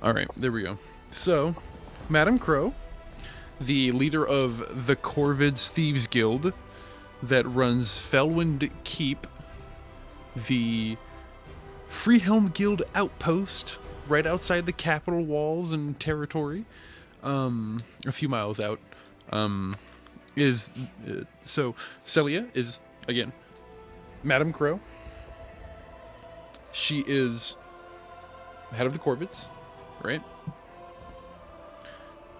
All right, there we go. So, Madam Crow, the leader of the Corvids Thieves Guild that runs Felwind Keep, the Freehelm Guild outpost right outside the capital walls and territory, a few miles out, um, is so Celia is again Madam Crow. She is head of the Corvids, right?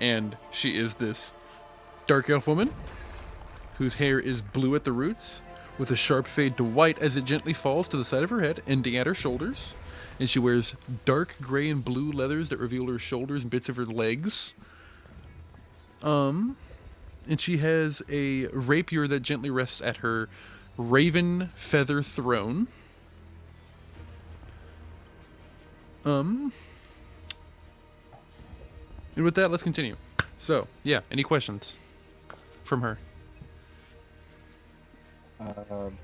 And she is this dark elf woman whose hair is blue at the roots, with a sharp fade to white as it gently falls to the side of her head, ending at her shoulders. And she wears dark gray and blue leathers that reveal her shoulders and bits of her legs. Um, and she has a rapier that gently rests at her raven feather throne. Um, and with that, let's continue. So, yeah, any questions from her? Um,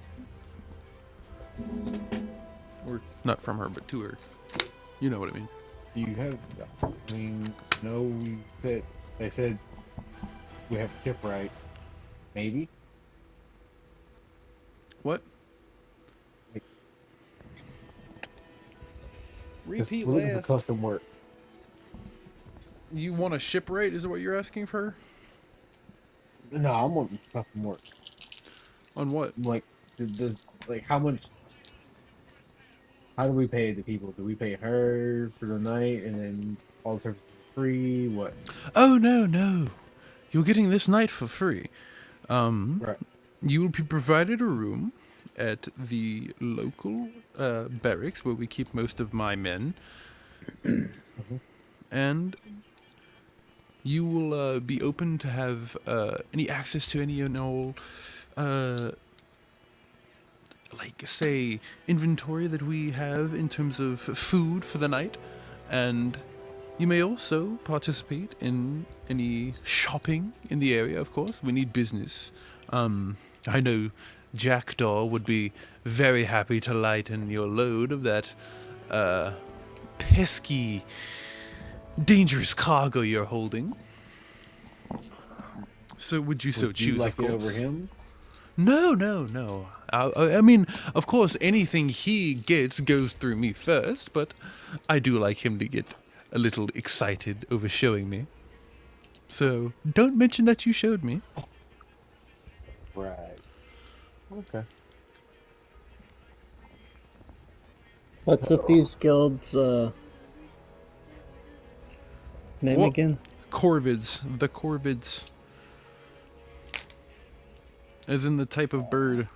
Or not from her, but to her. You know what I mean. do you have? I mean, no. They said we have shipwright. Maybe. What? Like, because Repeat we're looking for last. custom work. You want a shipwright? Is it what you're asking for her? No, I'm wanting custom work. On what? Like, does like how much? How do we pay the people? Do we pay her for the night and then all the services are free? What? Oh, no, no. You're getting this night for free. Right. You will be provided a room at the local barracks where we keep most of my men, Mhm. and you will be open to have any access to any and all, uh, like, say, inventory that we have in terms of food for the night, and you may also participate in any shopping in the area, of course. We need business. I know Jackdaw would be very happy to lighten your load of that uh, pesky, dangerous cargo you're holding. So would you so Would you choose, of like it over course. him? No, no, no. I mean, of course, anything he gets goes through me first, but I do like him to get a little excited over showing me. So don't mention that you showed me. Right. Okay. What's the So, Thieves Guild's name What? again? Corvids. The Corvids. As in the type of bird.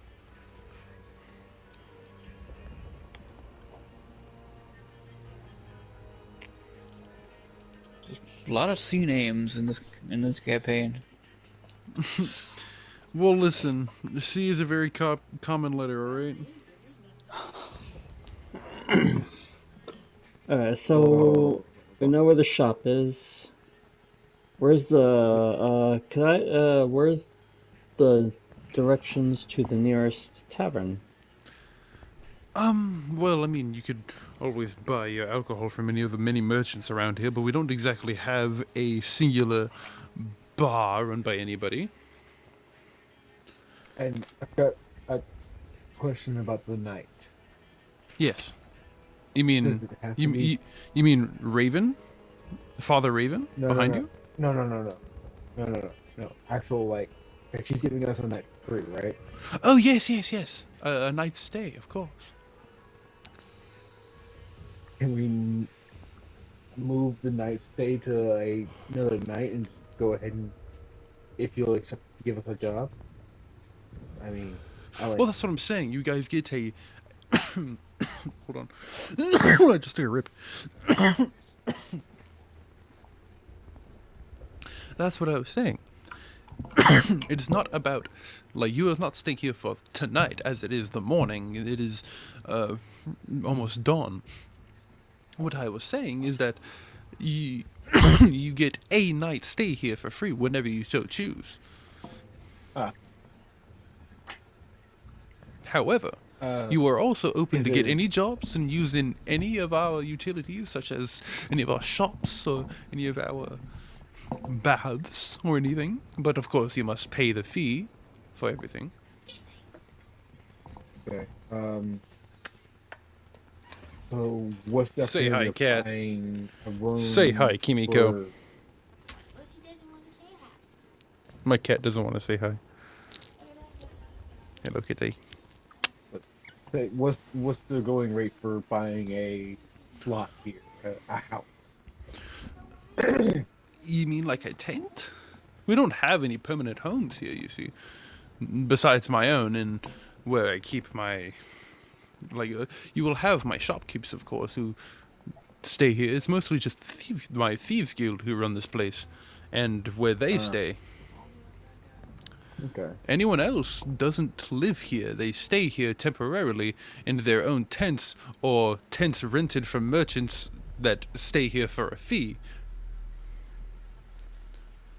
A lot of sea names in this campaign. Well, listen. C is a very common letter, alright? Alright, oh, so we know where the shop is. Where's the where's the directions to the nearest tavern? Well, I mean, you could always buy alcohol from any of the many merchants around here, but we don't exactly have a singular bar run by anybody. and I've got a question about the night. Yes. You mean Does it have to you be? you, you mean Raven? Father Raven No, no, behind no, you? no, no, no, no, no, no, no, no. Actual like she's giving us a night free, right? Oh yes, yes, yes. A night's stay, of course. Can we move the night stay to another night and just go ahead and if you'll accept to give us a job? I mean, I Well, like that's what I'm saying. You guys get a hold on. I just took a rip. That's what I was saying. It is not about like you are not staying here for tonight, as it is the morning. It is uh, almost dawn. What I was saying is that you you get a night stay here for free whenever you so choose. ah However, You are also open Is to get there any jobs and use in any of our utilities, such as any of our shops or any of our baths or anything. But of course, you must pay the fee for everything. okay? So what's the Say opportunity hi, of cat. buying a Say room hi, Kimiko. for? My cat doesn't want to say hi. Hello, kitty. Say what's the going rate for buying a slot here, a house? You mean like a tent? We don't have any permanent homes here, you see. Besides my own, and where I keep my. You will have my shopkeepers, of course, who stay here. It's mostly just my thieves guild who run this place, and where they Uh, stay. okay. Anyone else doesn't live here. They stay here temporarily in their own tents or tents rented from merchants that stay here for a fee.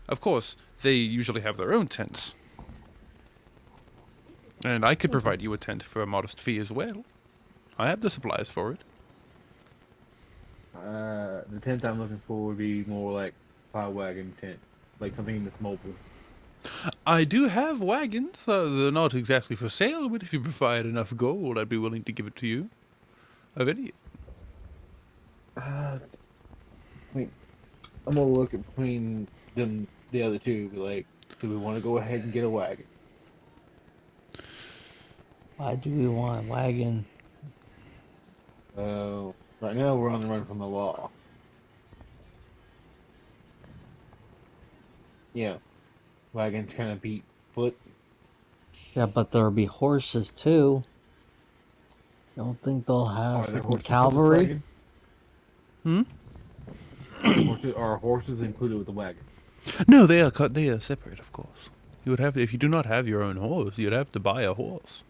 Of course, they usually have their own tents. And I could Okay. provide you a tent for a modest fee as well. I have the supplies for it. The tent I'm looking for would be more like fire wagon tent, like something that's mobile. I do have wagons. They're not exactly for sale, but if you provide enough gold, I'd be willing to give it to you. Of any. I mean, I'm gonna look at between them, the other two. Be like, do we want to go ahead and get a wagon? Why do we want a wagon? Right now we're on the run from the law. Yeah, wagons kind of beat foot. Yeah, but there'll be horses too. You don't think they'll have Are there freaking horses for this cavalry? wagon? Hmm? Are horses included with the wagon? No, they are separate, of course. You would have if you do not have your own horse, you'd have to buy a horse.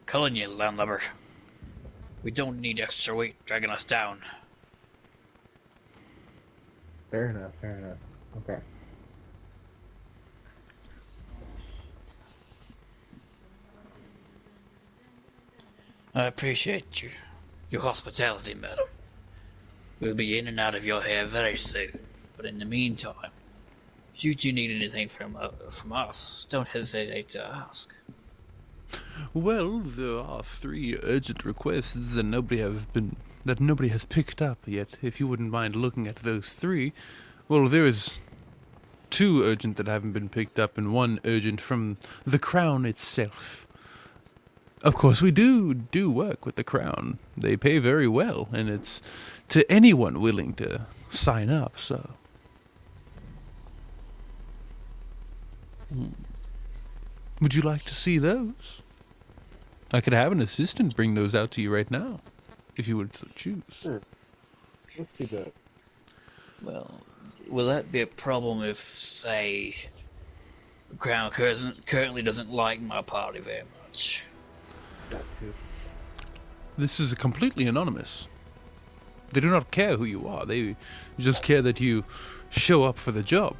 Culling you, landlubber. We don't need extra weight dragging us down. Fair enough. Fair enough. Okay. I appreciate your hospitality, madam. We'll be in and out of your hair very soon. But in the meantime, should you need anything from us, don't hesitate to ask. Well, there are 3 urgent requests that nobody has picked up yet. If you wouldn't mind looking at those 3, well, there is 2 urgent that haven't been picked up, and 1 urgent from the crown itself. Of course, we do work with the crown. They pay very well, and it's to anyone willing to sign up. So, would you like to see those? I could have an assistant bring those out to you right now, if you would so choose. Sure. Let's do that. Well, will that be a problem if, say, the Crown currently doesn't like my party very much? That too. This is completely anonymous. They do not care who you are. They just care that you show up for the job.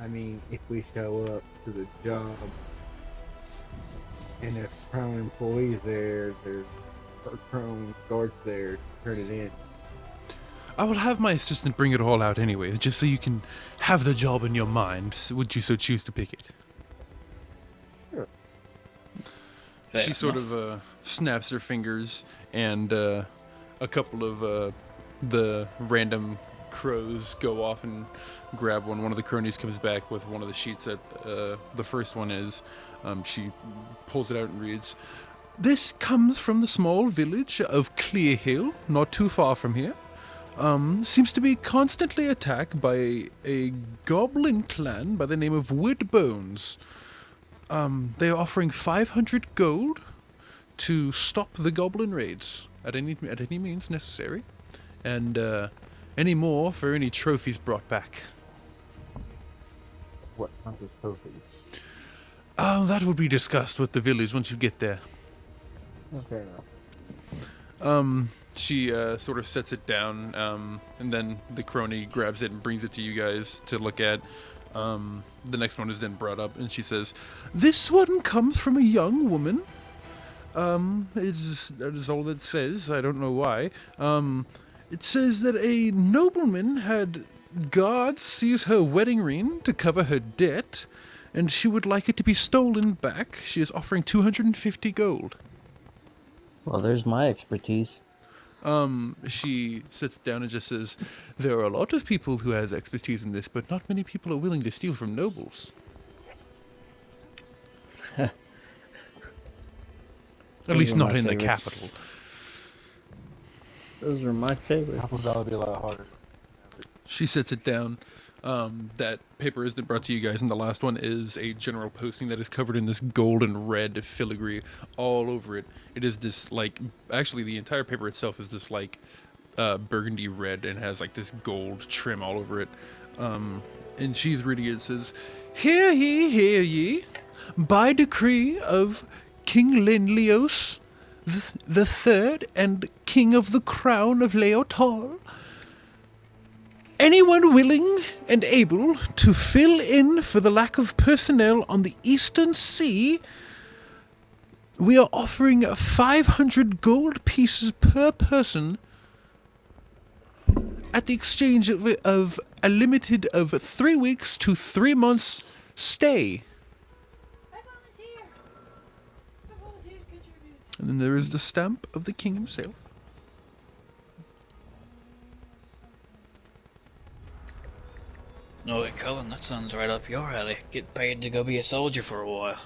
I mean, if we show up to the job and there's Crown employees there, there's Crown guards there to turn it in. I will have my assistant bring it all out anyways, just so you can have the job in your mind, would you so choose to pick it. Sure. Fair She sort enough. of snaps her fingers, and a couple of the random crows go off and grab one. One of the cronies comes back with one of the sheets that the first one is. She pulls it out and reads, "This comes from the small village of Clear Hill, not too far from here. Seems to be constantly attacked by a goblin clan by the name of Woodbones. They are offering 500 gold to stop the goblin raids at any means necessary, and any more for any trophies brought back. What Hunter's trophies? That will be discussed with the village once you get there. Oh, fair enough. She sort of sets it down, and then the crony grabs it and brings it to you guys to look at. The next one is then brought up, and she says, "This one comes from a young woman. That is all it says. I don't know why. It says that a nobleman had guards seize her wedding ring to cover her debt, and she would like it to be stolen back. She is offering 250 gold." Well, there's my expertise. She sits down and just says, "There are a lot of people who has expertise in this, but not many people are willing to steal from nobles. At Those least are not my in the favorites. capital." Those are my favorites. Apple that would be a lot harder. She sets it down. That paper is then brought to you guys, and the last one is a general posting that is covered in this gold and red filigree all over it. It is this, like, actually, the entire paper itself is this, like, burgundy red and has, like, this gold trim all over it. And she's reading it. It says, "Hear ye, hear ye. By decree of King Lenlios the Third and King of the Crown of Leotal, anyone willing and able to fill in for the lack of personnel on the Eastern Sea, we are offering 500 gold pieces per person at the exchange of a limited of 3 weeks to 3 months stay." I volunteer. I volunteer to contribute. And then there is the stamp of the king himself. No, wait, Cullen, that sounds right up your alley. Get paid to go be a soldier for a while.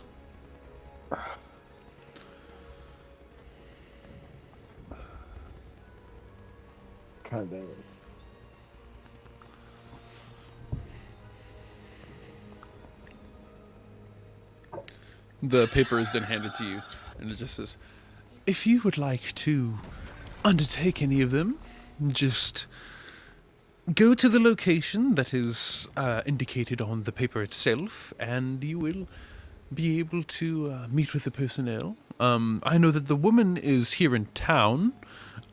Kind of is. The paper is then handed to you, and it just says, "If you would like to undertake any of them, just go to the location that is indicated on the paper itself, and you will be able to meet with the personnel. I know that the woman is here in town.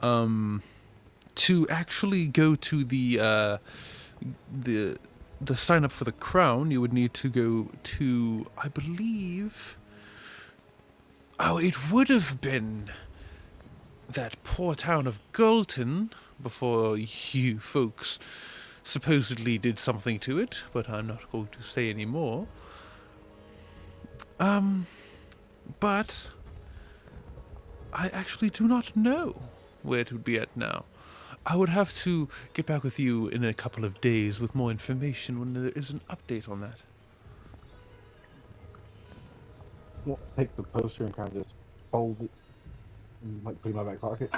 To actually go to the the sign up for the crown, you would need to go to, I believe, oh, it would have been that poor town of Galton before you folks supposedly did something to it, but I'm not going to say any more. But I actually do not know where it would be at now. I would have to get back with you in a couple of days with more information when there is an update on that." Well, take the poster and kind of just fold it and like put it in my back pocket.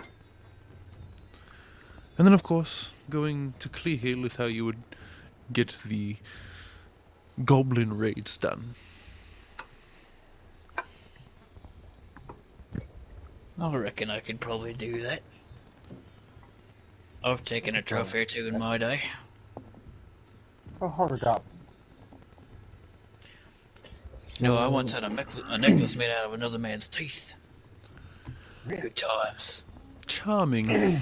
And then, of course, going to Clee Hill is how you would get the goblin raids done. I reckon I could probably do that. I've taken a trophy or two in my day. How hard are goblins? You know, I once had a necklace made out of another man's teeth. Good times. Charming.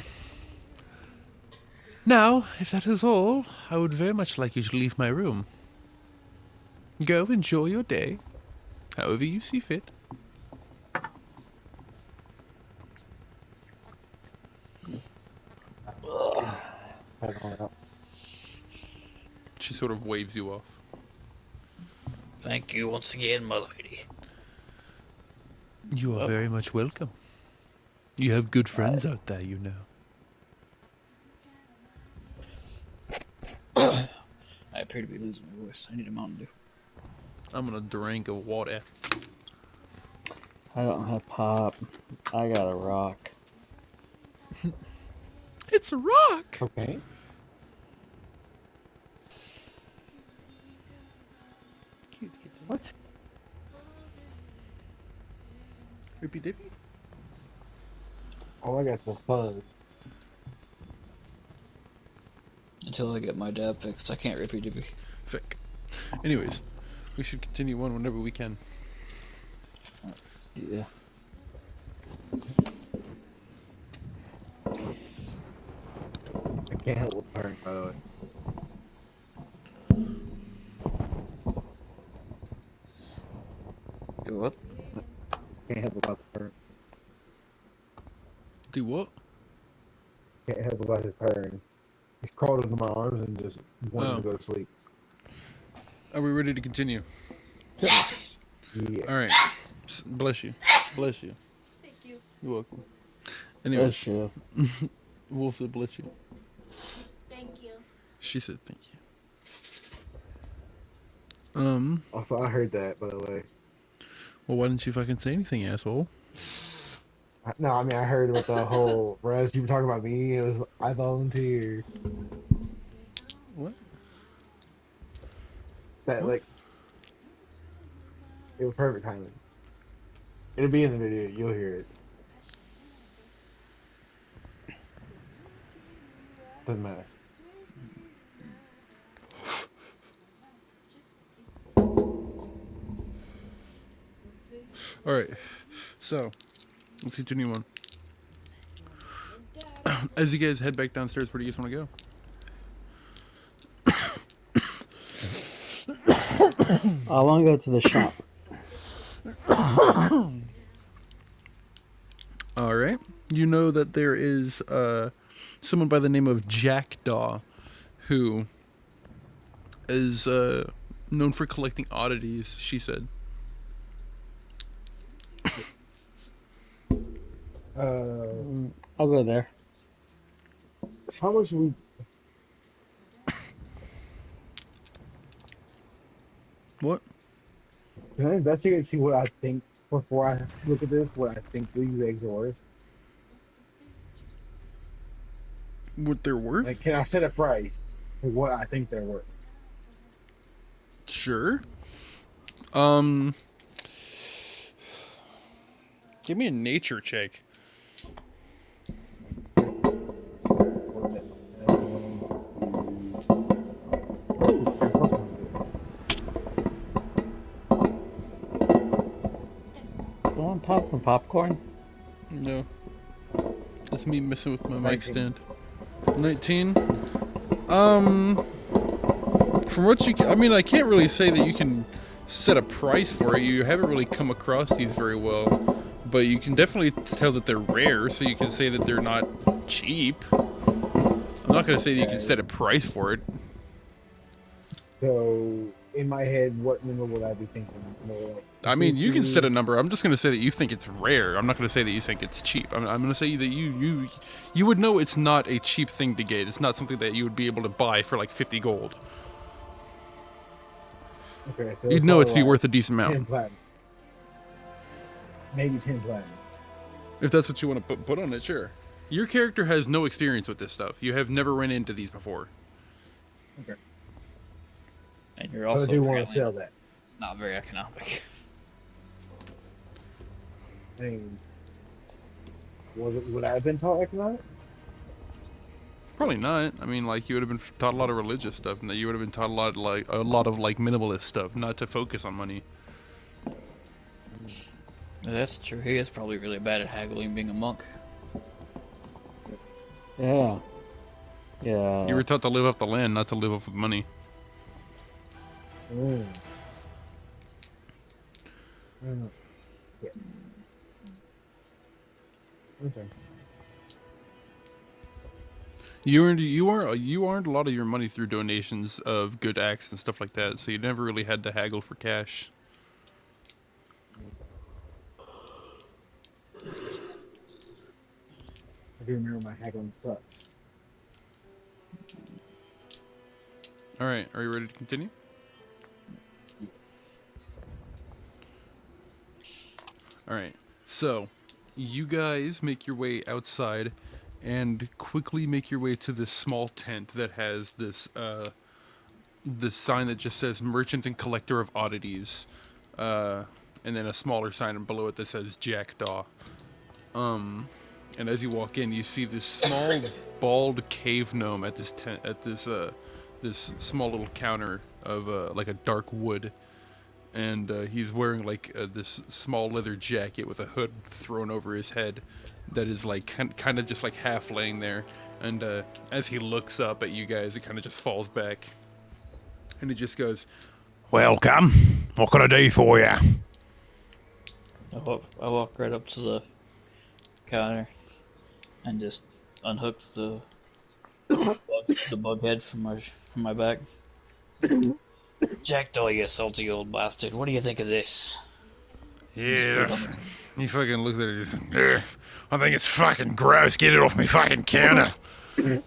Now, if that is all, I would very much like you to leave my room. Go enjoy your day, however you see fit. Head on out. She sort of waves you off. Thank you once again, my lady. You are Well. very much welcome. You have good friends out there, you know. I appear to be losing my voice. I need a Mountain Dew. I'm gonna drink of water. I don't have pop. I got a rock. It's a rock! Okay. Cute kitty. What? Rippy dippy? Oh, I got the fuzz. Until I get my dab fixed, I can't rippy dippy. Fick. Anyways, we should continue on whenever we can. Yeah. Can't help with purring, by the way. Do what? Can't help about the purring. Do what? Can't help about his purring. He's crawled into my arms and just wanted to Oh, go to sleep. are we ready to continue? Yes. Yeah. All right. Bless you. Bless you. Thank you. You're welcome. Bless Anyways, you. Wolf said bless you. Thank you. She said thank you. Also, I heard that, by the way. Well, why didn't you fucking say anything, asshole? No, I mean, I heard about the whole, Rez, you were talking about me. It was, I volunteered. What? That, What? like, it was perfect timing. It'll be in the video. You'll hear it. Doesn't matter. All right. So, let's continue on. As you guys head back downstairs, where do you guys want to I want to go to the shop. go? All right. You know that there is someone by the name of Jackdaw who is known for collecting oddities, she said. Uh, I'll go there. how much we What? can I investigate and see what I think before I look at this? What I think these eggs are worth? What they're Like, worth? can I set a price for what I think they're worth? Sure. Um, give me a nature check. What that is the oh, I got plus one to it. Someone pop some popcorn? No, that's me messing with my mic 19. stand. 19. Um, from what you, I mean, I can't really say that you can set a price for it. You haven't really come across these very well, but you can definitely tell that they're rare. So you can say that they're not cheap. I'm not gonna say that you can Okay. set a price for it. So in my head, what number would I be thinking? More like I mean, you can set a 250? number. I'm just gonna say that you think it's rare. I'm not gonna say that you think it's cheap. I'm gonna say that you would know it's not a cheap thing to get. It's not something that you would be able to buy for like 50 gold. Okay, so You'd it's know probably it's be like worth a decent amount 10 platinum. Maybe 10 platinum. if that's what you want to put on it. Sure. Your character has no experience with this stuff. You have never run into these before. Okay. And you're But I also do want to apparently sell that. not very economic. I mean, would I have been taught economics? Probably not. I mean, like you would have been taught a lot of religious stuff, and that you would have been taught a lot of like minimalist stuff, not to focus on money. That's true. He is probably really bad at haggling being a monk. Yeah. You Yeah. were taught to live off the land, not to live off of money. Mm. Mm. Yeah. Okay. You earned a lot of your money through donations of good acts and stuff like that, so you never really had to haggle for cash. I do remember my haggling sucks. All right, are you ready to continue? Yes. All right, so you guys make your way outside and quickly make your way to this small tent that has this sign that just says merchant and collector of oddities, uh, and then a smaller sign below it that says Jackdaw. Um, and as you walk in, you see this small, bald cave gnome at this tent, at this small little counter of like a dark wood, and he's wearing like this small leather jacket with a hood thrown over his head, that is like kind of just like half laying there, And as he looks up at you guys, it kind of just falls back. And he just goes, "Welcome. What can I do for you?" I walk right up to the counter and just unhook the bug head from my back. Jackdaw, you salty old bastard. What do you think of this? Yeah, he fucking looks at it and says, I think it's fucking gross. Get it off me fucking counter. Because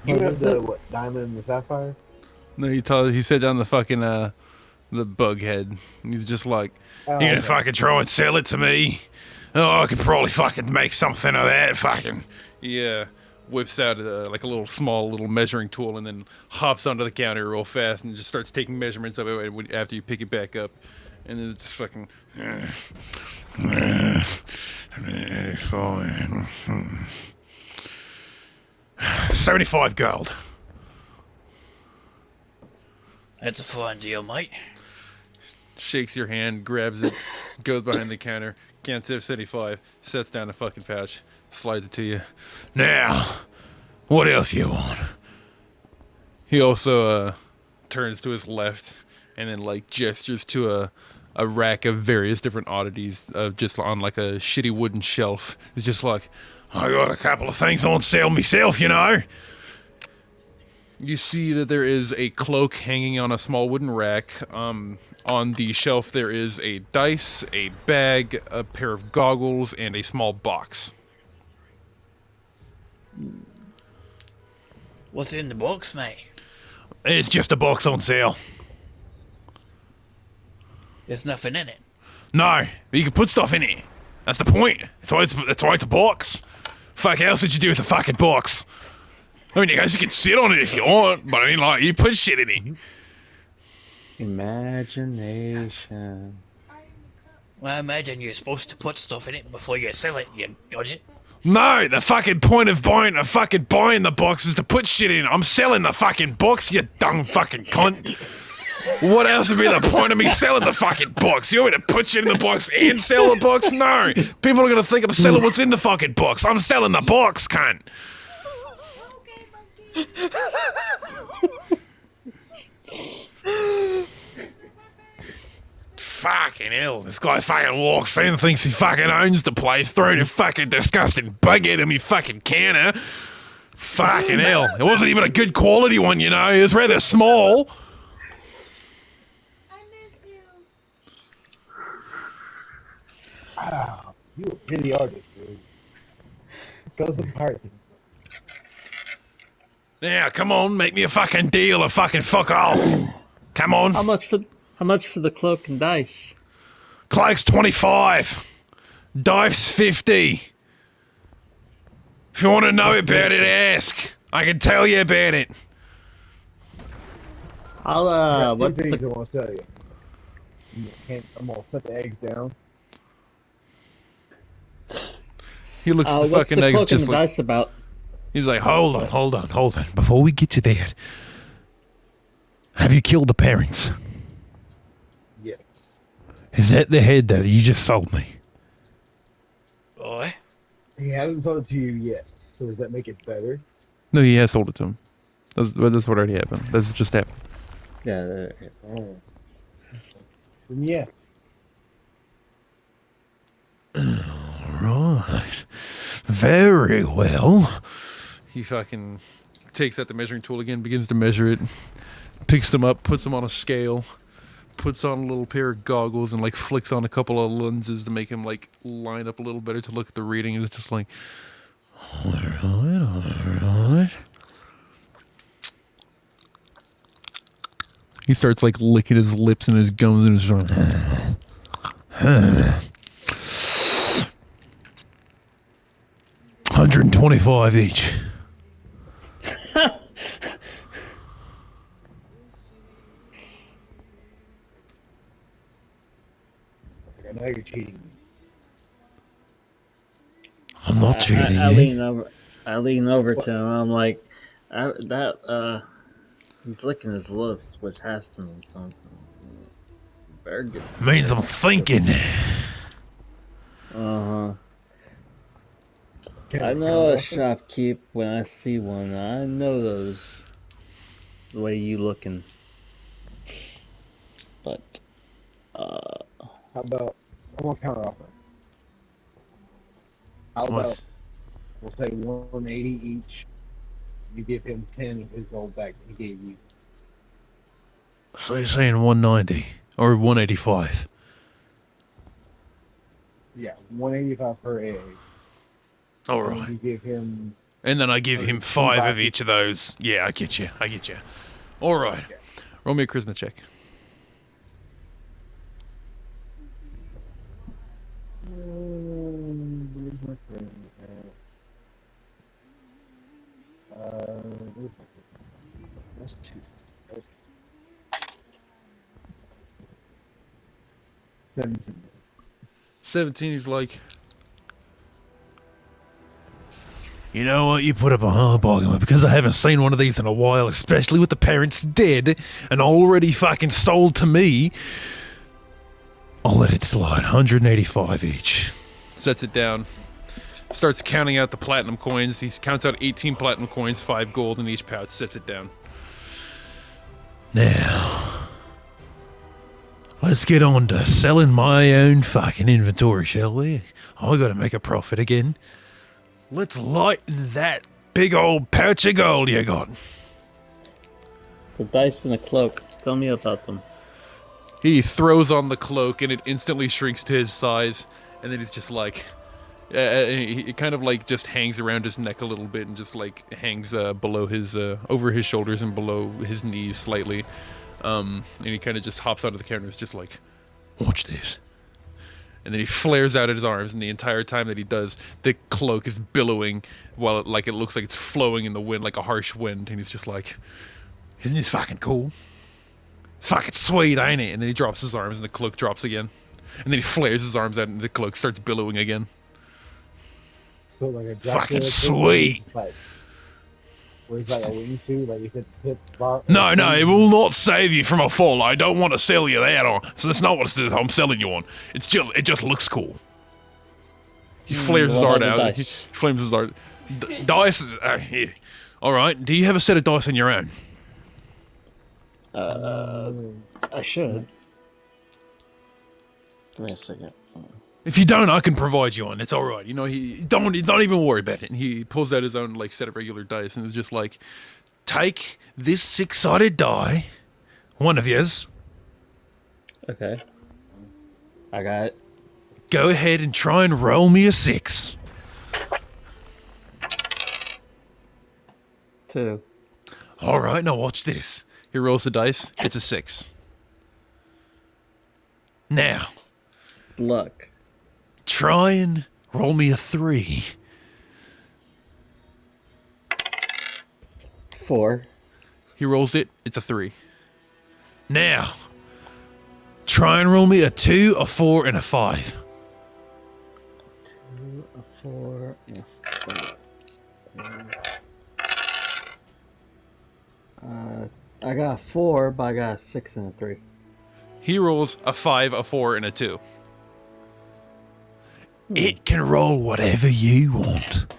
you What have is the it? diamond and the sapphire. No, he set down the fucking the bug head. And he's just like, Oh, you gonna okay. fucking try and sell it to me? Oh, I could probably fucking make something of that. Fucking yeah. Whips out like a little small little measuring tool and then hops onto the counter real fast and just starts taking measurements of it after you pick it back up, and then it's fucking. Fine. 75 gold. That's a fine deal, mate. Shakes your hand, grabs it, goes behind the counter, can't save 75, sets down a fucking pouch, slides it to you. Now, what else you want? He also turns to his left and then like gestures to a rack of various different oddities just on like a shitty wooden shelf. It's just like, I got a couple of things on sale myself, you know. You see that there is a cloak hanging on a small wooden rack. On the shelf there is a dice, a bag, a pair of goggles, and a small box. What's in the box, mate? It's just a box on sale. There's nothing in it. No, you can put stuff in it. That's the point. That's why it's a box. Fuck else would you do with a fucking box? I mean, you guys can sit on it if you want, but I mean, like, you put shit in it. Imagination. Well, I imagine you're supposed to put stuff in it before you sell it, you dodge. No, the fucking point of buying the box is to put shit in. I'm selling the fucking box, you dumb fucking cunt. What else would be the point of me selling the fucking box? You want me to put shit in the box and sell the box? No. People are gonna think I'm selling what's in the fucking box. I'm selling the box, cunt. Okay, monkey. Fucking hell, this guy fucking walks in, thinks he fucking owns the place, throwing a fucking disgusting bughead at me fucking counter. Fucking hell. It wasn't even a good quality one, you know. It was rather small. I miss you. Wow, you a pity artist, dude. Goes with heart. Now, come on, make me a fucking deal or fucking fuck off. Come on. How much for the cloak and dice? Cloak's 25. Dice 50. If you want to know about it, ask. I can tell you about it. I'll Got two what's things the I want to tell you. I'm gonna set the eggs down. He looks at the what's fucking the eggs cloak and just the like... dice about? He's like, hold on. Before we get to that, have you killed the parents? Yes. Is that the head that you just sold me? Boy. He hasn't sold it to you yet, so does that make it better? No, he has sold it to him. That's what already happened. That's just happened. Yeah. Oh. Then yeah. Right. Very well. He fucking takes out the measuring tool again, begins to measure it, picks them up, puts them on a scale, puts on a little pair of goggles, and like flicks on a couple of lenses to make him like line up a little better to look at the reading. And it's just like, alright. He starts like licking his lips and his gums and his like, 125 each. I know you're cheating me. I'm not cheating I you. lean over to him. I'm like, he's licking his lips, which has to mean something. Better get. Means I'm thinking. Uh huh. I Can know I a offer? shopkeep when I see one. I know those. The way you looking. But, How about I want counter offer? How about What's we'll say 180 each. You give him 10 of his gold back that he gave you. so you're saying 190 or 185? Yeah, 185 per AA, All and then right. you give him And then I give him 5 of 25 each each. of those. Yeah, I get you. I get you. All right. Yeah. Roll me a charisma check. Where's my friend? Where's my friend? That's two. That's 17. 17, he's like, you know what? You put up a hard bargain, but because I haven't seen one of these in a while, especially with the parents dead and already fucking sold to me, I'll let it slide. 185 each. Sets it down. Starts counting out the platinum coins. He counts out 18 platinum coins, 5 gold in each pouch. Sets it down. Now, let's get on to selling my own fucking inventory, shall we? I gotta make a profit again. Let's lighten that big old pouch of gold you got. the dice in a cloak. Tell me about them. He throws on the cloak and it instantly shrinks to his size, and then he's just like, it kind of like just hangs around his neck a little bit and just like hangs below his, over his shoulders and below his knees slightly. And he kind of just hops onto the counter and is just like, watch this. And then he flares out at his arms, and the entire time that he does, the cloak is billowing while it looks like it's flowing in the wind like a harsh wind. And he's just like, isn't this fucking cool? It's fucking sweet, ain't it? And then he drops his arms and the cloak drops again. And then he flares his arms out and the cloak starts billowing again. So like a Fucking Dracula thing sweet! where he's like a wingsuit, like he's at the tip bar. No, no, it will not save you from a fall. I don't want to sell you that on. So that's not what I'm selling you on. It just looks cool. He flares his What art about the out. He dice? flames his art. Dice. Here. All right. Do you have a set of dice on your own? I should. Give me a second. If you don't, I can provide you one. It's all right. You know, don't even worry about it. And he pulls out his own like set of regular dice and is just like, take this 6-sided die, one of yours. Okay. I got it. Go ahead and try and roll me a 6. 2. All right, now watch this. He rolls the dice. It's a 6. Now, Luck. try and roll me a 3. 4. He rolls it. It's a 3. Now, try and roll me a 2, a 4, and a 5. 2, a 4, and a 5. I got a 4, but I got a 6 and a 3. He rolls a 5, a 4, and a 2. It can roll whatever you want.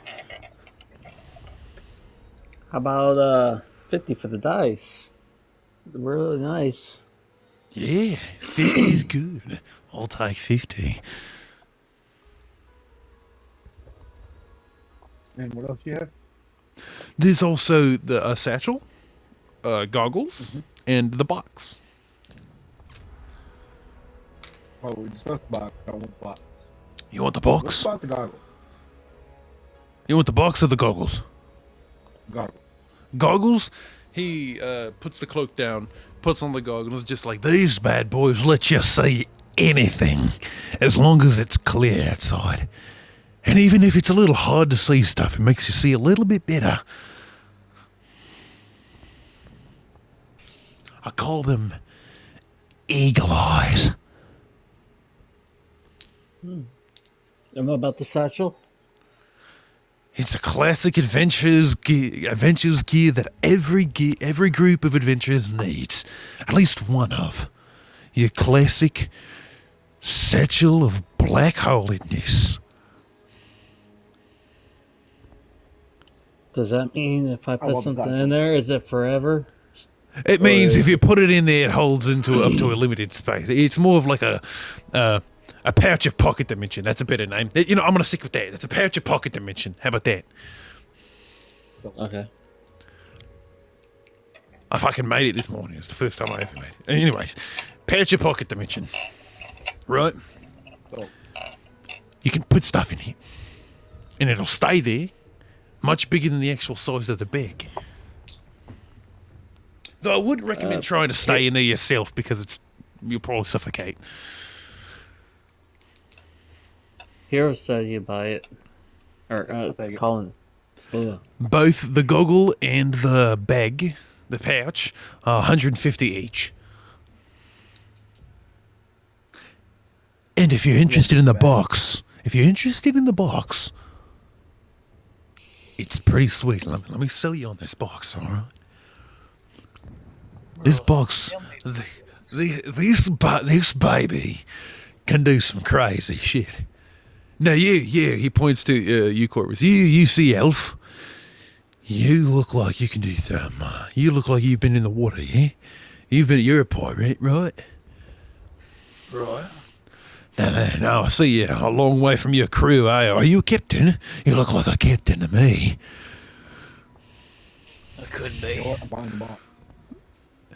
How about 50 for the dice? Really nice. Yeah, 50 is good. I'll take 50. And what else do you have? There's also the satchel, goggles, and the box. Oh, we discussed box. I want box. You want the What's box? about the goggle? You want the box or the goggles? Goggle. Goggles? He puts the cloak down, puts on the goggles, just like, these bad boys let you see anything, as long as it's clear outside. And even if it's a little hard to see stuff, it makes you see a little bit better. I call them eagle eyes. And what about the satchel? It's a classic adventures gear that every group of adventurers needs. At least one of. Your classic satchel of black holiness. Does that mean if I put want the something satchel. in there, is it forever? It Or means if is you it- put it in there, it holds into up to a limited space. It's more of like a pouch of pocket dimension. That's a better name. You know, I'm gonna stick with that. That's a pouch of pocket dimension. How about that? So, Okay. I fucking made it this morning. It's the first time I ever made it. Anyways, pouch of pocket dimension. Right? so You can put stuff in here, and it'll stay there, much bigger than the actual size of the bag. Though I wouldn't recommend trying to stay in there yourself because you'll probably suffocate. Hero said you buy it. Or I'll take it. Colin. Ugh. Both the goggle and the bag, the pouch, are 150 each. And if you're interested in the box, it's pretty sweet. Let me sell you on this box, all right? This Right. box, Tell me about this baby can do some crazy shit. Now he points to you, Corvus. You see, Elf. You look like you can do some. You look like you've been in the water, yeah? You're a pirate, right? Right. Now I see you a long way from your crew, eh? Are you a captain? You look like a captain to me. I could you know be. what? I'm buying the box.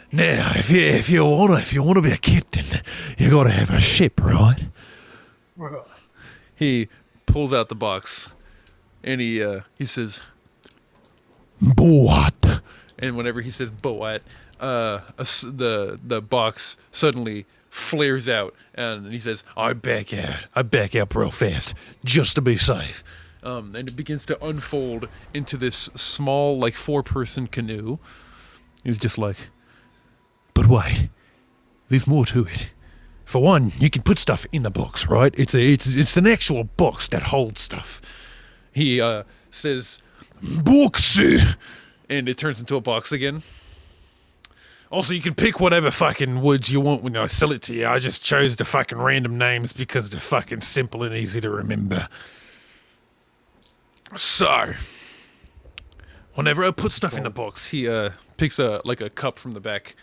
Now, if you wanna be a captain, you gotta have a ship, right? Right. He pulls out the box, and he says, "Boat." And whenever he says "boat," the box suddenly flares out, and he says, I back out real fast, just to be safe. And it begins to unfold into this small, like 4-person canoe. He's just like, but wait, there's more to it. For one, you can put stuff in the box, right? It's an actual box that holds stuff. He says, "Box," and it turns into a box again. Also, you can pick whatever fucking woods you want when I sell it to you. I just chose the fucking random names because they're fucking simple and easy to remember. So, whenever I put stuff in the box, he picks a cup from the back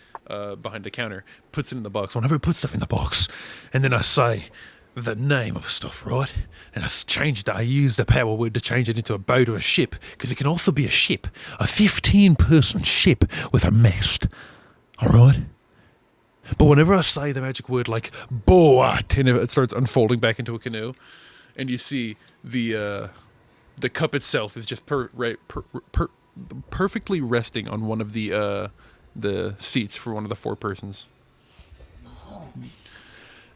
behind the counter, puts it in the box. Whenever I put stuff in the box, and then I say the name of stuff, right? And I use the power word to change it into a boat or a ship, because it can also be a ship, a 15-person ship with a mast. All right. But whenever I say the magic word like "boat," and it starts unfolding back into a canoe, and you see the cup itself is just perfectly resting on one of the seats for one of the 4 persons.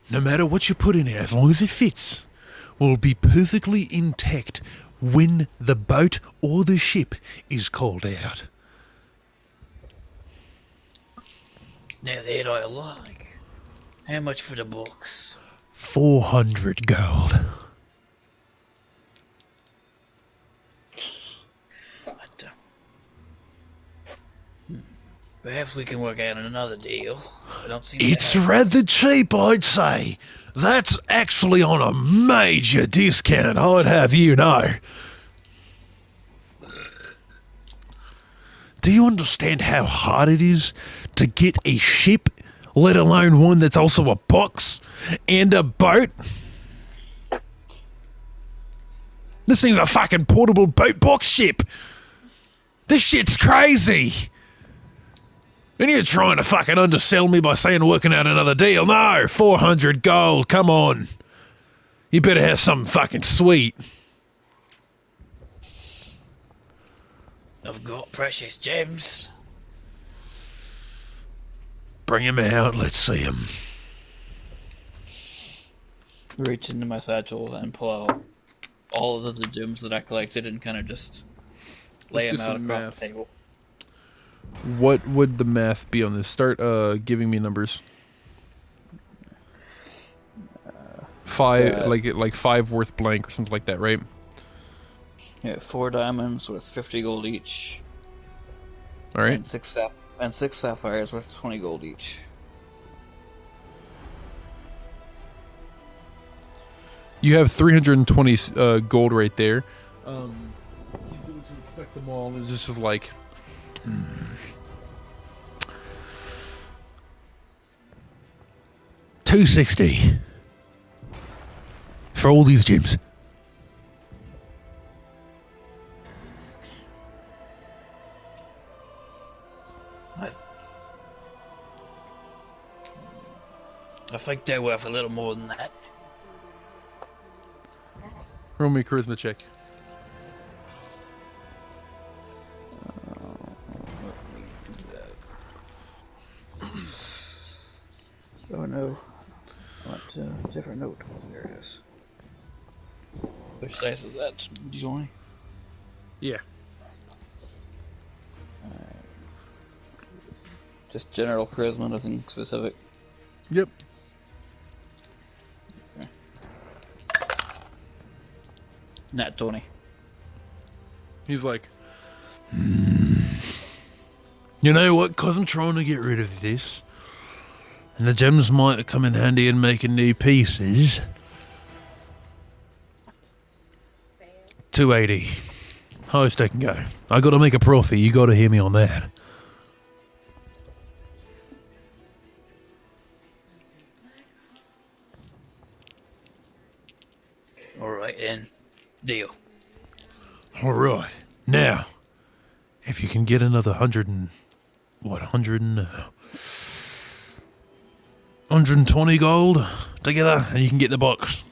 No matter what you put in it, as long as it fits, will be perfectly intact when the boat or the ship is called out. Now that I like. How much for the box? 400 gold. Perhaps we can work out another deal. I don't seem It's to have... rather cheap, I'd say. That's actually on a major discount, I'd have you know. Do you understand how hard it is to get a ship, let alone one that's also a box and a boat? This thing's a fucking portable boat box ship. This shit's crazy. And you're trying to fucking undersell me by saying working out another deal. No, 400 gold, come on. You better have something fucking sweet. I've got precious gems. Bring him out, let's see him. Reach into my satchel and pull out all of the dooms that I collected and kind of just lay Let's do them out some across math. the table. What would the math be on this? Start giving me numbers. 5, like 5 worth blank or something like that, right? Yeah, 4 diamonds worth 50 gold each. All right. And 6 sapphires worth 20 gold each. You have 320 gold right there. He's going to inspect them all, and it's just like, $260 for all these gyms. I think they're worth a little more than that. Roll me a charisma check. Let me do that. Oh no. I went to a different note. There it is. Which dice is that? D20? Yeah. Just general charisma, nothing specific. Yep. Nat 20. He's like, you know what? Because I'm trying to get rid of this, and the gems might come in handy in making new pieces. 280. Highest I can go. I got to make a profit. You got to hear me on that. Alright then. Deal. All right. Now, if you can get another 120 gold together, and you can get the box.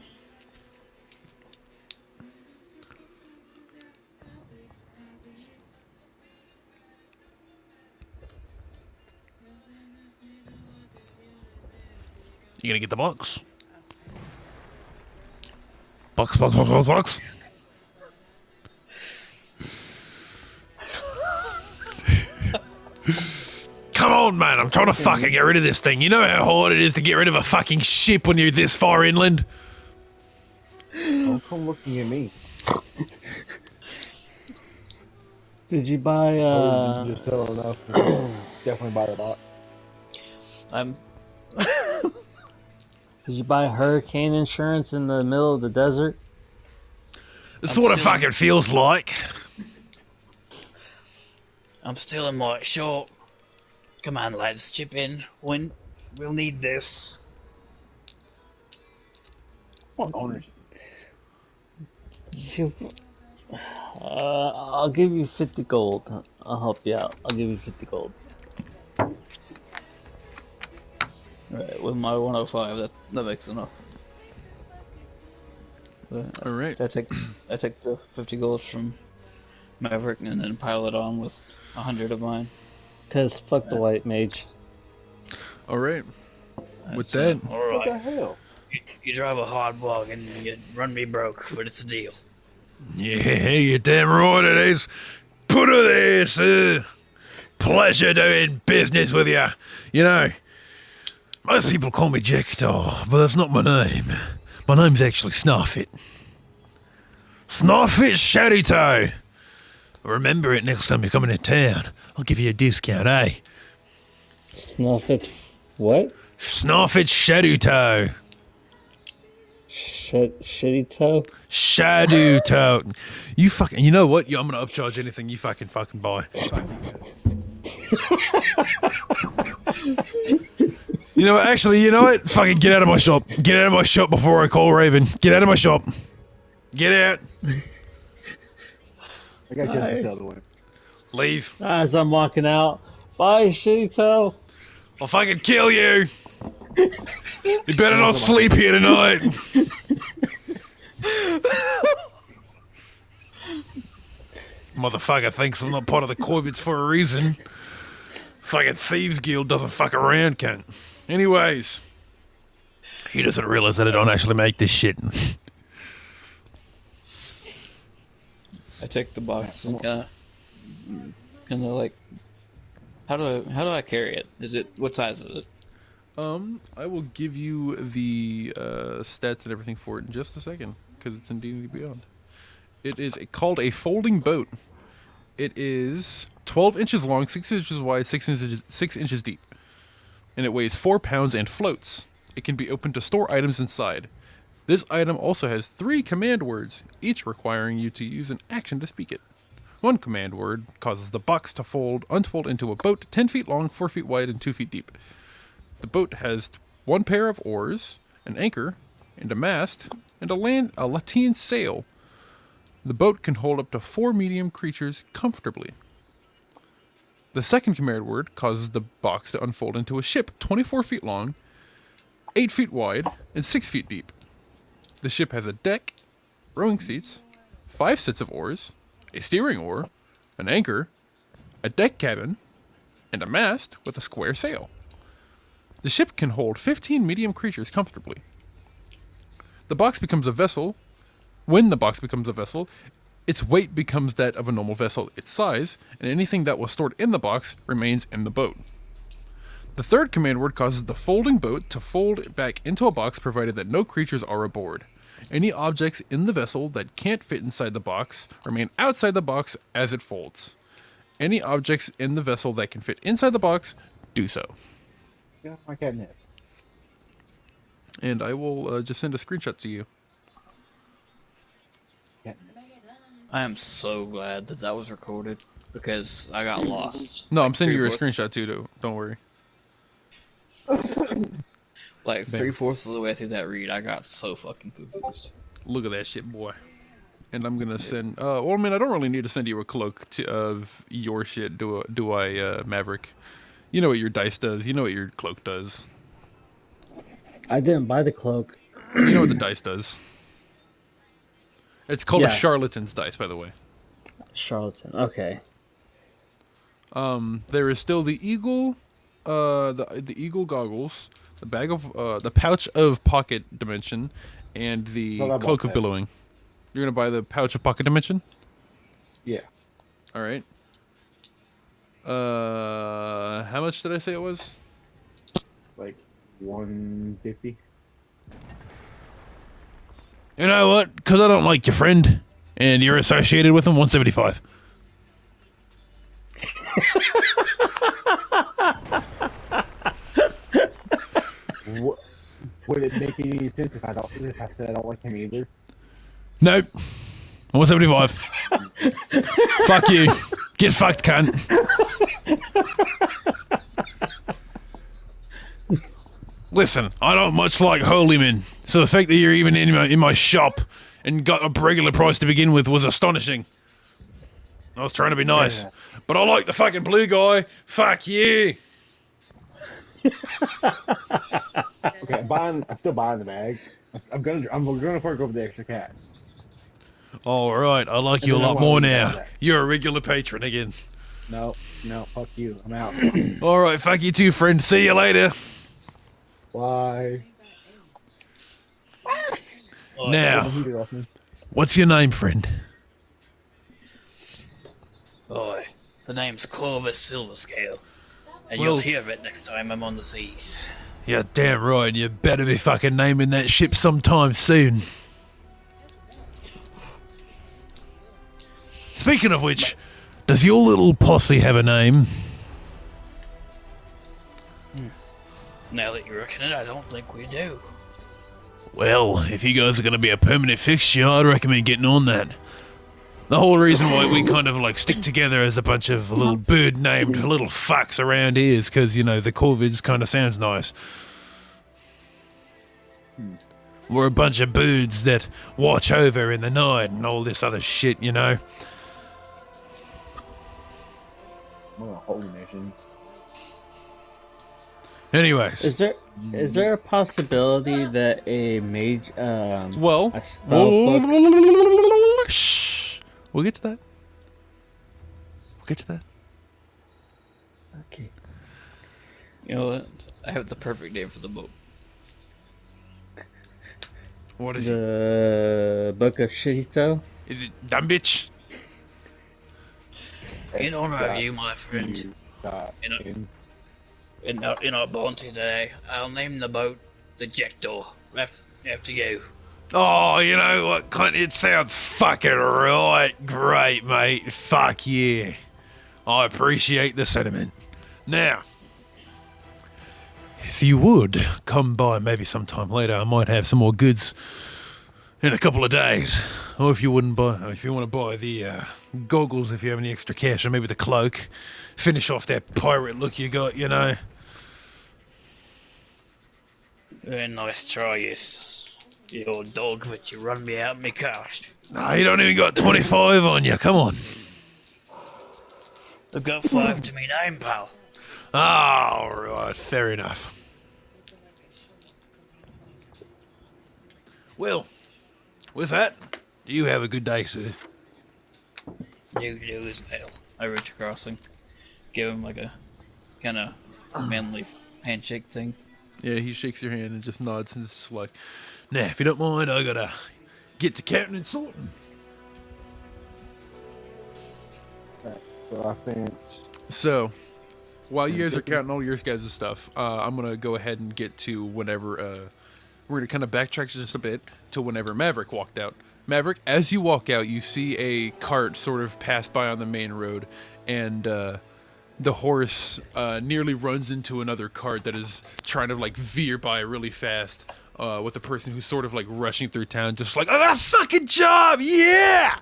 You gonna get the box? Box. Come on, man, I'm trying to fucking get rid of this thing. You know how hard it is to get rid of a fucking ship when you're this far inland? Don't come looking at me. Did you buy Oh, you just sell enough. Definitely buy the box. did you buy hurricane insurance in the middle of the desert? This is I'm what it still- fucking feels like. I'm still in my short. Come on, lads, chip in. We'll need this. What ownership? You, I'll give you 50 gold. I'll help you out. I'll give you 50 gold. Alright, with my 105, that makes enough. All right. I take the 50 gold from Maverick and then pile it on with 100 of mine. Cause fuck the white mage. All right. With That's, that, What alright. the hell? You drive a hard bargain and you run me broke, but it's a deal. yeah, you're damn right it is. Put her there, sir. Pleasure doing business with you. You know, most people call me Jackdaw, but that's not my name. My name's actually Snarfit. Snarfit Shadowtoe. Remember it next time you're coming to town. I'll give you a discount, eh? Snuff it. What? Snarfit Shadowtoe. Shitty toe? Shadowtoe. You fucking. You know what? I'm gonna upcharge anything you fucking buy. You know what? Actually, you know what? Fucking get out of my shop. Get out of my shop before I call Raven. Get out of my shop. Get out. I got just the other way. Leave. As I'm walking out, bye, shitty toe. I'll fucking kill you. You better not sleep here tonight. Motherfucker thinks I'm not part of the Corbett's for a reason. Fucking Thieves Guild doesn't fuck around, cunt. Anyways. He doesn't realize that I don't actually make this shit. I take the box and kind of like, how do I carry it? What size is it? I will give you the stats and everything for it in just a second, because it's in D&D Beyond. It is called a folding boat. It is 12 inches long, 6 inches wide, 6 inches deep. And it weighs 4 pounds and floats. It can be opened to store items inside. This item also has 3 command words, each requiring you to use an action to speak it. One command word causes the box to unfold into a boat 10 feet long, 4 feet wide, and 2 feet deep. The boat has one pair of oars, an anchor, and a mast, and a lateen sail. The boat can hold up to 4 medium creatures comfortably. The second command word causes the box to unfold into a ship 24 feet long, 8 feet wide, and 6 feet deep. The ship has a deck, rowing seats, 5 sets of oars, a steering oar, an anchor, a deck cabin, and a mast with a square sail. The ship can hold 15 medium creatures comfortably. The box becomes a vessel. When the box becomes a vessel, its weight becomes that of a normal vessel, its size, and anything that was stored in the box remains in the boat. The third command word causes the folding boat to fold back into a box provided that no creatures are aboard. Any objects in the vessel that can't fit inside the box remain outside the box as it folds. Any objects in the vessel that can fit inside the box do so. Yeah, my catnip. And I will just send a screenshot to you. Catnip. I am so glad that that was recorded because I got lost. No, I'm Like sending you a 3/4 screenshot too. Don't worry. like Bam. 3/4 of the way through that read, I got so fucking confused. Look at that shit, boy. And I'm gonna send. Well, I mean, I don't really need to send you a cloak of your shit, do I, Maverick? You know what your dice does. You know what your cloak does. I didn't buy the cloak. You know what the dice does. It's called a Yeah. charlatan's dice, by the way. Charlatan. Okay. There is still the eagle, the eagle goggles, the bag of, the pouch of pocket dimension, and the No, I cloak bought of that. billowing. You're gonna buy the pouch of pocket dimension. Yeah. All right. How much did I say it was? Like 150. You know what? Because I don't like your friend, and you're associated with him. 175. What, would it make any sense if I said I don't like him either? Nope. 175. Fuck you. Get fucked, cunt. Listen, I don't much like holy men, so the fact that you're even in my shop and got a regular price to begin with was astonishing. I was trying to be nice, Yeah. but I like the fucking blue guy. Fuck you. Okay, I'm still buying the bag. I'm gonna fork over the extra cash. All right, I like And you a then I lot want to more leave all now. that. You're a regular patron again. No, fuck you. I'm out. All right, fuck you too, friend. See you later. Bye. Oh, Get Now, my heater off me. what's your name, friend? boy, the name's Clovis Silverscale, and Well- you'll hear of it next time I'm on the seas. You're damn right. You better be fucking naming that ship sometime soon. Speaking of which, does your little posse have a name? Now that you reckon it, I don't think we do. Well, if you guys are going to be a permanent fixture, I'd recommend getting on that. The whole reason why we kind of like stick together as a bunch of little bird-named little fucks around here is because, you know, the Corvids kind of sounds nice. We're a bunch of birds that watch over in the night and all this other shit, you know. More holy nations. Anyways, Is there a possibility that a mage well, a spell book? shh. We'll get to that. We'll get to that. Okay. You know what? I have the perfect name for the boat. What is it? The Book of Shito? Is it dumb bitch? In honor of you, my friend, You know- in our bounty today, I'll name the boat the Jackdaw after you. Oh, you know what? It sounds fucking right. Great, mate. Fuck yeah. I appreciate the sentiment. Now, if you would come by maybe sometime later, I might have some more goods in a couple of days. Or if you want to buy the goggles, if you have any extra cash, or maybe the cloak, finish off that pirate look you got, you know. Very nice try, you old dog, but you run me out of my cash. Nah, you don't even got 25 on you. Come on. I've got 5 to me name, pal. All right, fair enough. Well, with that, you have a good day, sir. You do as well. I reach across and give him like a kind of manly handshake thing. Yeah, he shakes your hand and just nods and is just like, nah, if you don't mind, I gotta get to counting and sorting. So I spent. So, while you guys are counting all your guys' stuff, I'm gonna go ahead and get to whenever we're gonna kind of backtrack just a bit to whenever Maverick walked out. Maverick, as you walk out, you see a cart sort of pass by on the main road, and the horse nearly runs into another cart that is trying to like veer by really fast. With a person who's sort of like rushing through town, just like, I got a fucking job, yeah!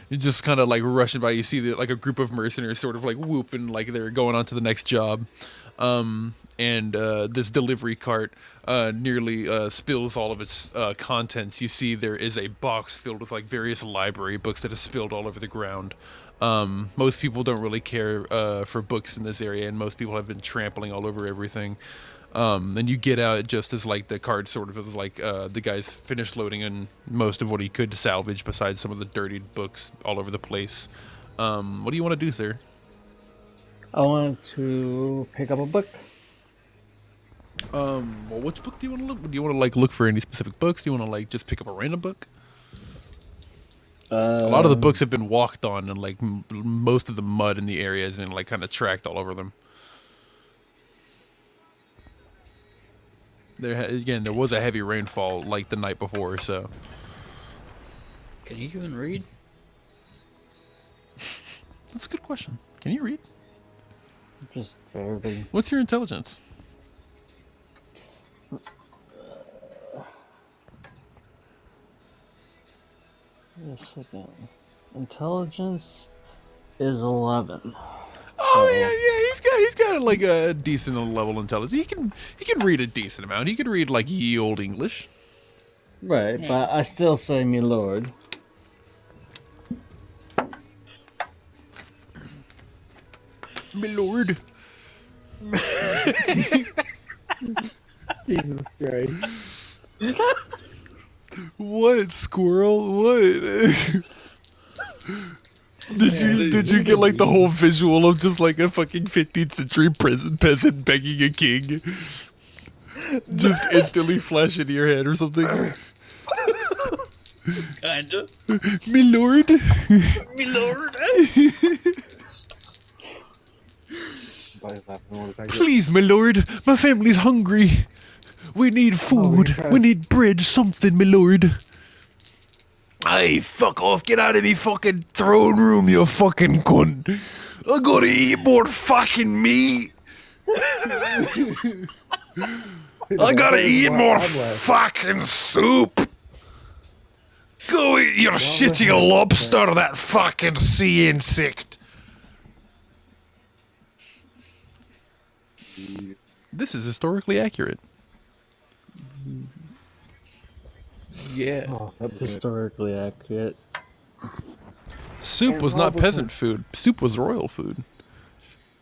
You just kind of like rushing by. You see like a group of mercenaries sort of like whooping, like they're going on to the next job. And this delivery cart nearly spills all of its contents. You see there is a box filled with like various library books that is spilled all over the ground. Most people don't really care for books in this area, and most people have been trampling all over everything. And you get out just as like the cart sort of is like the guy's finished loading in most of what he could salvage, besides some of the dirtied books all over the place. What do you want to do, sir? I wanted to pick up a book. Well, which book do you want to look? Do you want to like look for any specific books? Do you want to like just pick up a random book? A lot of the books have been walked on, and like most of the mud in the area has been like kind of tracked all over them. There was a heavy rainfall like the night before, so. Can you even read? That's a good question. Can you read? Just barely. What's your intelligence? Wait a second. Intelligence is 11. Oh So, yeah, he's got like a decent level intelligence. He can read a decent amount. He can read like ye old English. right, Yeah. but I still say me lord. My lord. Jesus Christ. What squirrel? What? Did you get like the whole visual of just like a fucking 15th century peasant begging a king? Just instantly flash into your head or something? Kinda. My lord. Me lord. Everybody's laughing all the time. Please, my lord, my family's hungry. We need food. We need bread, something, my lord. Hey, fuck off. Get out of me fucking throne room, you fucking cunt. I gotta eat more fucking meat. I gotta eat more fucking soup. Go eat your shitty lobster, that fucking sea insect. This is historically accurate. Yeah. Oh, that was good. Historically accurate. Soup And was not probably peasant food. Soup was royal food.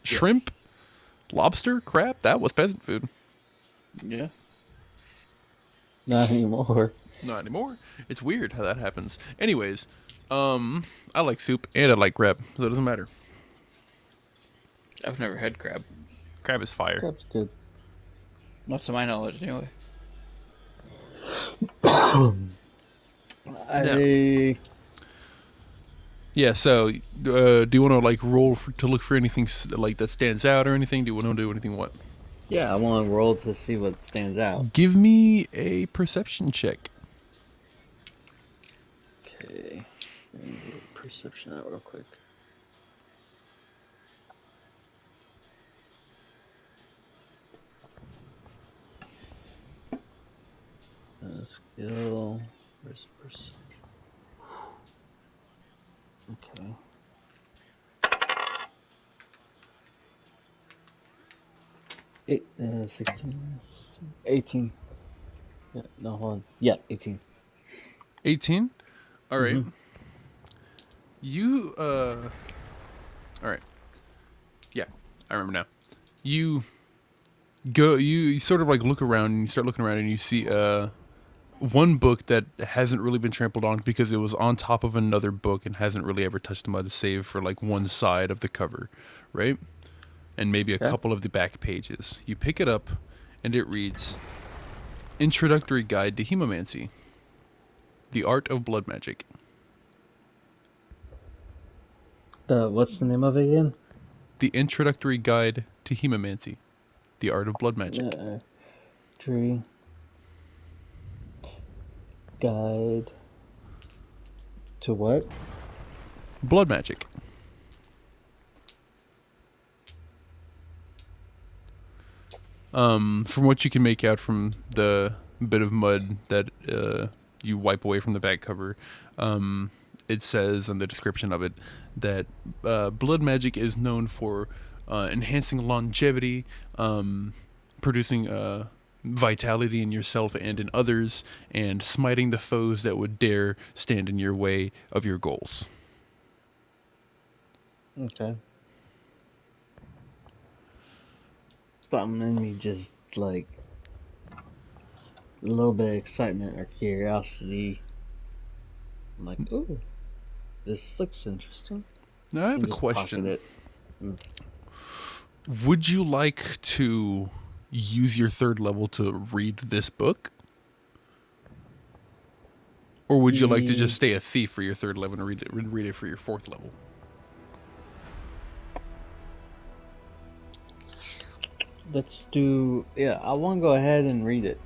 Shrimp, lobster, crab, that was peasant food. Yeah. Not anymore. Not anymore. It's weird how that happens. Anyways, I like soup and I like crab, so it doesn't matter. I've never had crab. Crab is fire. Crab's good. Not to my knowledge, anyway. I Yeah. So, do you want to like roll to look for anything like that stands out or anything? Do you want to do anything? What? yeah, I want to roll to see what stands out. Give me a perception check. Okay, let me get perception out real quick. Skill. Where's okay. Eight, 16, 18. Yeah, no, hold on. Yeah, 18. 18. All right. Mm-hmm. You all right. Yeah, I remember now. You you sort of like look around and you start looking around and you see one book that hasn't really been trampled on because it was on top of another book and hasn't really ever touched the mud save for like one side of the cover, right? And maybe a Okay. couple of the back pages. You pick it up and it reads Introductory Guide to Hemomancy. The Art of Blood Magic. What's the name of it again? The Introductory Guide to Hemomancy. The Art of Blood Magic. Tree guide to what? Blood Magic. From what you can make out from the bit of mud that you wipe away from the back cover, it says in the description of it that blood magic is known for enhancing longevity, producing vitality in yourself and in others, and smiting the foes that would dare stand in your way of your goals. Okay. Something in me just like a little bit of excitement or curiosity. I'm like, ooh, this looks interesting. Now I have And a just pocket question. it. Mm. Would you like to use your third level to read this book? Or would you like to just stay a thief for your third level and read it for your fourth level? Let's do. Yeah, I want to go ahead and read it.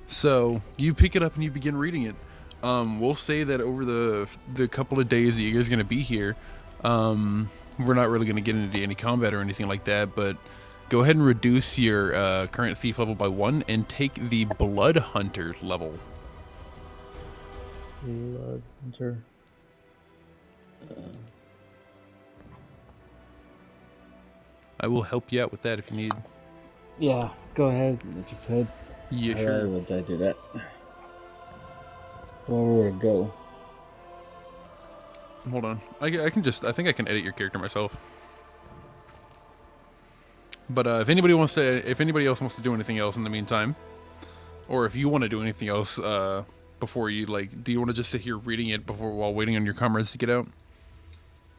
So you pick it up and you begin reading it. We'll say that over the couple of days that you guys are going to be here, we're not really going to get into any combat or anything like that, but go ahead and reduce your current thief level by 1 and take the Blood Hunter level. Blood Hunter. I will help you out with that if you need. Yeah, go ahead if you could. Yeah, How sure. would I do that? Where would it go? Hold on. I can just. I think I can edit your character myself. But if anybody else wants to do anything else in the meantime, or if you want to do anything else before you do you want to just sit here reading it before while waiting on your comrades to get out?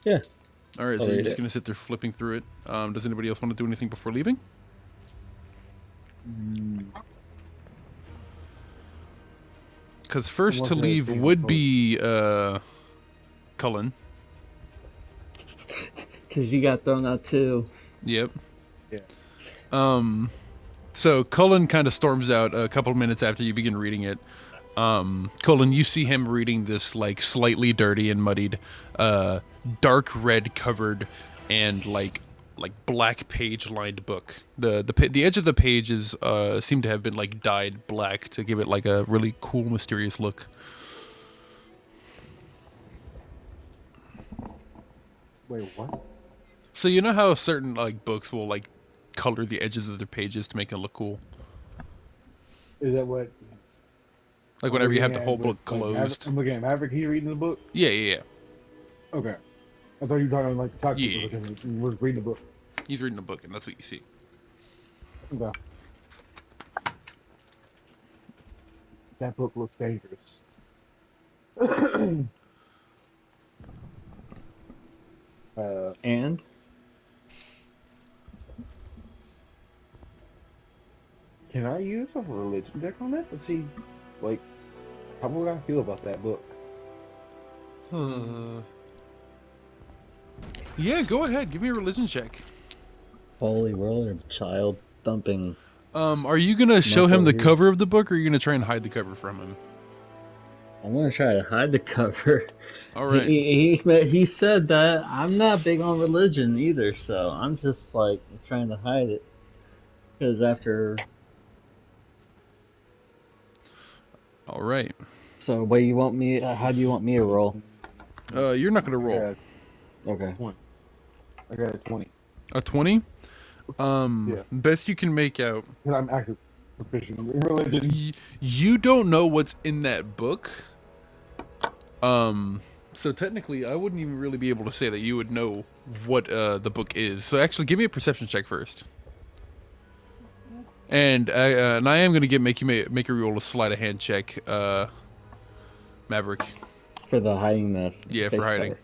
Yeah. All right, I'll so you're read just it. gonna sit there flipping through it. Does anybody else want to do anything before leaving? Because first to What's the leave thing would about- be Cullen. Because you got thrown out too. Yep. Yeah. So Cullen kind of storms out a couple of minutes after you begin reading it. Cullen, you see him reading this like slightly dirty and muddied, dark red covered, and like black page lined book. The edge of the pages seem to have been like dyed black to give it like a really cool, mysterious look. Wait, what? So you know how certain like books will like color the edges of their pages to make it look cool, Is that what like I'm whenever you have looking the at whole with book like Maverick? closed. I'm looking at Maverick. He's reading the book. Yeah, yeah, Okay. I thought you were talking like the talk yeah, people yeah. because he was reading the book. He's reading a book, and that's what you see. Okay. That book looks dangerous. uh, And can I use a religion check on that to see, like, how would I feel about that book? Yeah, go ahead. Give me a religion check. holy roller child thumping Are you gonna show monk him over the here. cover of the book, or are you gonna try and hide the cover from him? I'm gonna try to hide the cover. All right. He said that I'm not big on religion either, so I'm just like trying to hide it. Because after All right. So, what you want me? How do you want me to roll? You're not gonna I roll got Okay. a 20. I got a 20. a 20. Yeah. Best you can make out. Because I'm actually proficient in religion. You don't know what's in that book. So technically, I wouldn't even really be able to say that you would know what the book is. So actually, give me a perception check first. And I am gonna make you make you roll a sleight of hand check, Maverick. For the hiding the Yeah, for face hiding. cover.